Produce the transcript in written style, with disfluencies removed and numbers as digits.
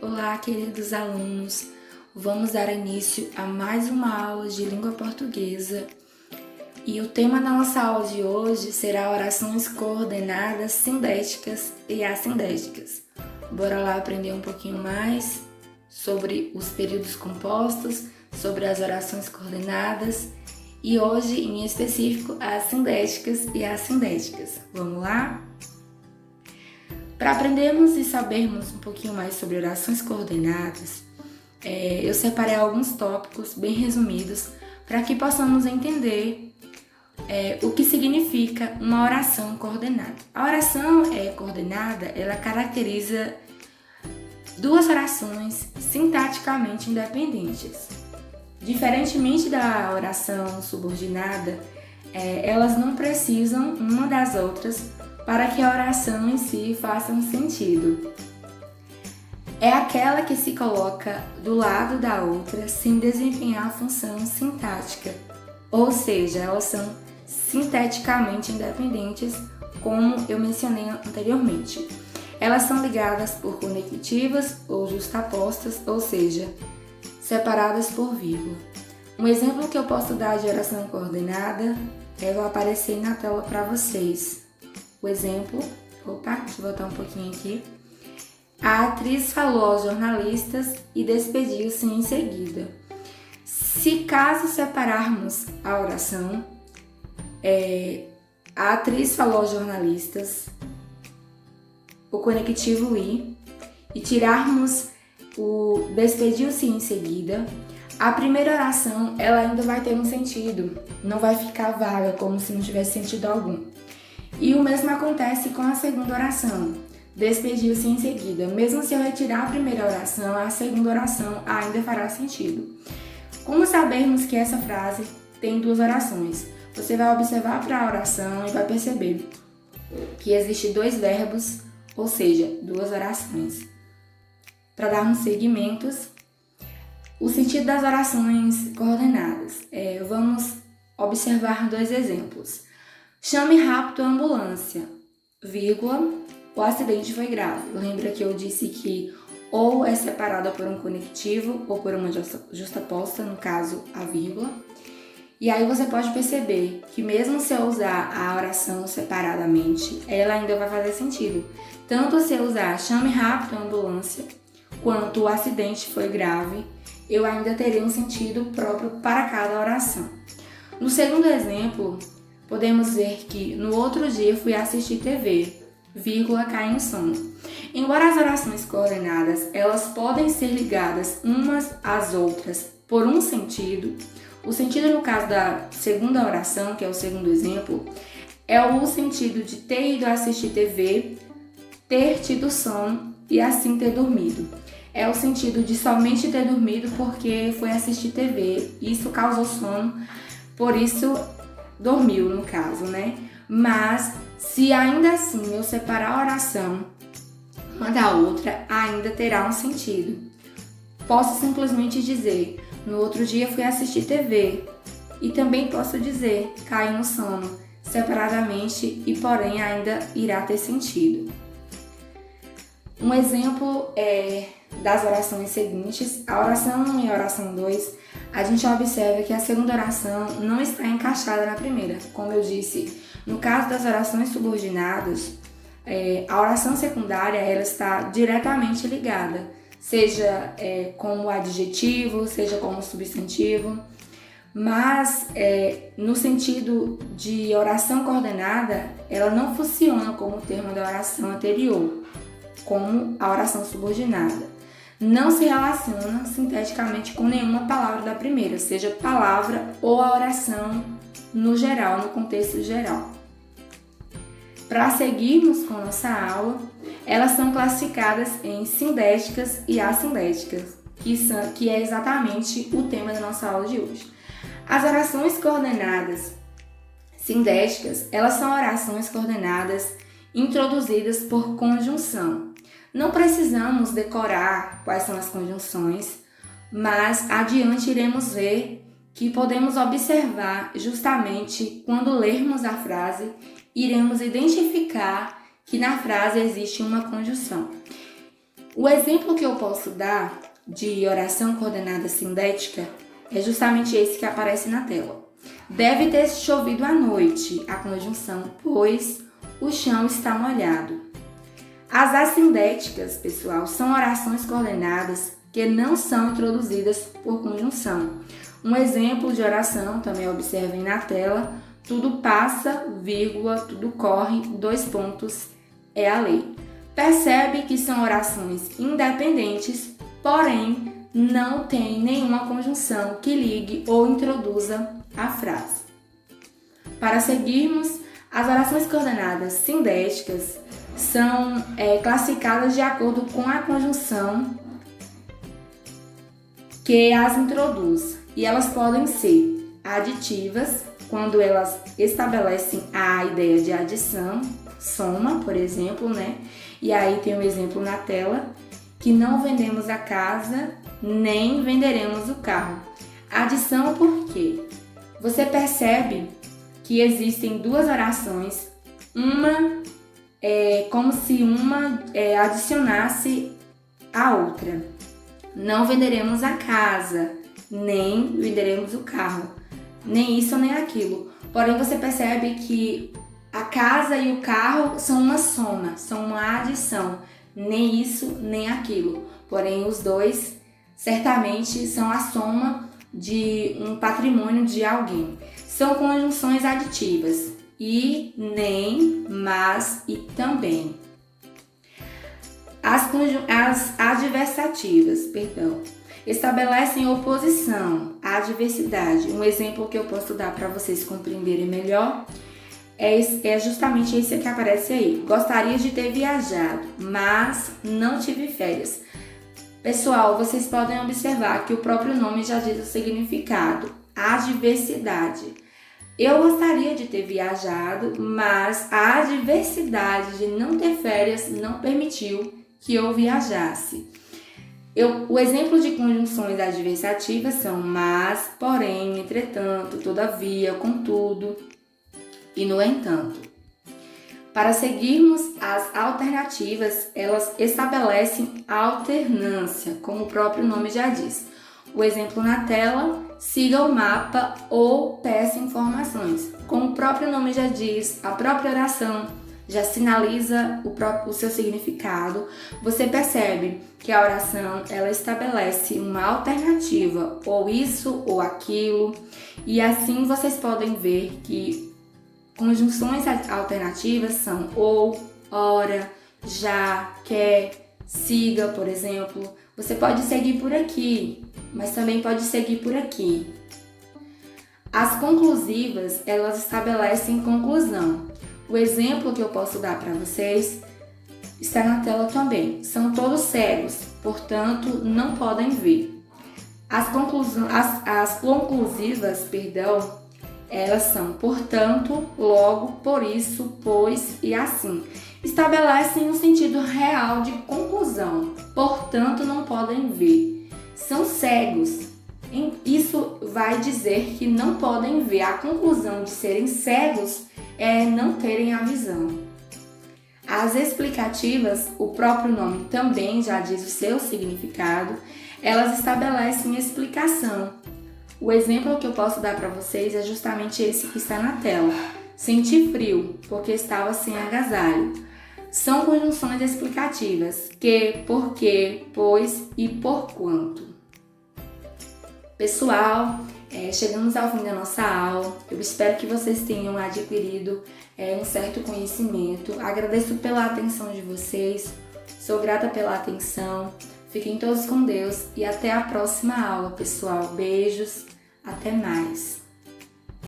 Olá, queridos alunos! Vamos dar início a mais uma aula de língua portuguesa e o tema da nossa aula de hoje será orações coordenadas, sindéticas e assindéticas. Bora lá aprender um pouquinho mais sobre os períodos compostos, sobre as orações coordenadas e hoje, em específico, as sindéticas e assindéticas. Vamos lá? Para aprendermos e sabermos um pouquinho mais sobre orações coordenadas, eu separei alguns tópicos bem resumidos para que possamos entender o que significa uma oração coordenada. A oração coordenada, ela caracteriza duas orações sintaticamente independentes. Diferentemente da oração subordinada, elas não precisam uma das outras para que a oração em si faça um sentido. É aquela que se coloca do lado da outra sem desempenhar a função sintática, ou seja, elas são sinteticamente independentes, como eu mencionei anteriormente. Elas são ligadas por conectivas ou justapostas, ou seja, separadas por vírgula. Um exemplo que eu posso dar de oração coordenada vai aparecer na tela para vocês. O exemplo, deixa eu voltar um pouquinho aqui. A atriz falou aos jornalistas e despediu-se em seguida. Se caso separarmos a oração, a atriz falou aos jornalistas, o conectivo e tirarmos o despediu-se em seguida, a primeira oração ela ainda vai ter um sentido, não vai ficar vaga como se não tivesse sentido algum. E o mesmo acontece com a segunda oração, despediu-se em seguida. Mesmo se eu retirar a primeira oração, a segunda oração ainda fará sentido. Como sabermos que essa frase tem duas orações? Você vai observar para a oração e vai perceber que existem dois verbos, ou seja, duas orações. Para darmos seguimentos, o sentido das orações coordenadas. Vamos observar dois exemplos. Chame rápido a ambulância, vírgula, o acidente foi grave. Lembra que eu disse que ou é separada por um conectivo ou por uma justaposta, no caso a vírgula. E aí você pode perceber que mesmo se eu usar a oração separadamente, ela ainda vai fazer sentido. Tanto se eu usar chame rápido a ambulância, quanto o acidente foi grave, eu ainda teria um sentido próprio para cada oração. No segundo exemplo, podemos ver que no outro dia fui assistir TV, vírgula, caí no sono. Embora as orações coordenadas, elas podem ser ligadas umas às outras por um sentido, o sentido no caso da segunda oração, que é o segundo exemplo, é o sentido de ter ido assistir TV, ter tido sono e assim ter dormido. É o sentido de somente ter dormido porque foi assistir TV, isso causou sono, por isso dormiu no caso, né? Mas se ainda assim eu separar a oração uma da outra, ainda terá um sentido. Posso simplesmente dizer, no outro dia fui assistir TV. E também posso dizer, caí no sono, separadamente e porém ainda irá ter sentido. Um exemplo das orações seguintes, a oração 1 e a oração 2, a gente observa que a segunda oração não está encaixada na primeira. Como eu disse, no caso das orações subordinadas, a oração secundária ela está diretamente ligada, seja como adjetivo, seja como substantivo, mas no sentido de oração coordenada, ela não funciona como o termo da oração anterior, como a oração subordinada. Não se relaciona sinteticamente com nenhuma palavra da primeira, seja palavra ou a oração no geral, no contexto geral. Para seguirmos com nossa aula, elas são classificadas em sindéticas e assindéticas, que é exatamente o tema da nossa aula de hoje. As orações coordenadas sindéticas, elas são orações coordenadas introduzidas por conjunção. Não precisamos decorar quais são as conjunções, mas adiante iremos ver que podemos observar justamente quando lermos a frase, iremos identificar que na frase existe uma conjunção. O exemplo que eu posso dar de oração coordenada sindética é justamente esse que aparece na tela. Deve ter chovido à noite, a conjunção, pois o chão está molhado. As assindéticas, pessoal, são orações coordenadas que não são introduzidas por conjunção. Um exemplo de oração, também observem na tela, tudo passa, vírgula, tudo corre, 2 pontos, é a lei. Percebe que são orações independentes, porém não tem nenhuma conjunção que ligue ou introduza a frase. Para seguirmos, as orações coordenadas sindéticas são classificadas de acordo com a conjunção que as introduz. E elas podem ser aditivas, quando elas estabelecem a ideia de adição, soma, por exemplo, né? E aí tem um exemplo na tela, que não vendemos a casa, nem venderemos o carro. Adição por quê? Você percebe que existem duas orações, uma é como se uma adicionasse a outra. Não venderemos a casa, nem venderemos o carro, nem isso nem aquilo. Porém, você percebe que a casa e o carro são uma soma, são uma adição, nem isso nem aquilo. Porém, os dois certamente são a soma de um patrimônio de alguém. São conjunções aditivas, e, nem, mas e também. As adversativas, estabelecem oposição à diversidade. Um exemplo que eu posso dar para vocês compreenderem melhor é justamente esse que aparece aí. Gostaria de ter viajado, mas não tive férias. Pessoal, vocês podem observar que o próprio nome já diz o significado, adversidade. Eu gostaria de ter viajado, mas a adversidade de não ter férias não permitiu que eu viajasse. O exemplo de conjunções adversativas são mas, porém, entretanto, todavia, contudo e no entanto. Para seguirmos as alternativas, elas estabelecem alternância, como o próprio nome já diz. O exemplo na tela, siga o mapa ou peça informações. Como o próprio nome já diz, a própria oração já sinaliza o seu significado. Você percebe que a oração ela estabelece uma alternativa, ou isso ou aquilo, e assim vocês podem ver que conjunções alternativas são ou, ora, já, quer, siga, por exemplo. Você pode seguir por aqui, mas também pode seguir por aqui. As conclusivas, elas estabelecem conclusão. O exemplo que eu posso dar para vocês está na tela também. São todos cegos, portanto, não podem ver. As conclusivas, elas são portanto, logo, por isso, pois e assim. Estabelecem um sentido real de conclusão, portanto, não podem ver. São cegos. Isso vai dizer que não podem ver. A conclusão de serem cegos é não terem a visão. As explicativas, o próprio nome também já diz o seu significado, elas estabelecem explicação. O exemplo que eu posso dar para vocês é justamente esse que está na tela. Senti frio, porque estava sem agasalho. São conjunções explicativas, que, porque, pois e porquanto. Pessoal, chegamos ao fim da nossa aula. Eu espero que vocês tenham adquirido um certo conhecimento. Agradeço pela atenção de vocês. Sou grata pela atenção. Fiquem todos com Deus e até a próxima aula, pessoal. Beijos, até mais.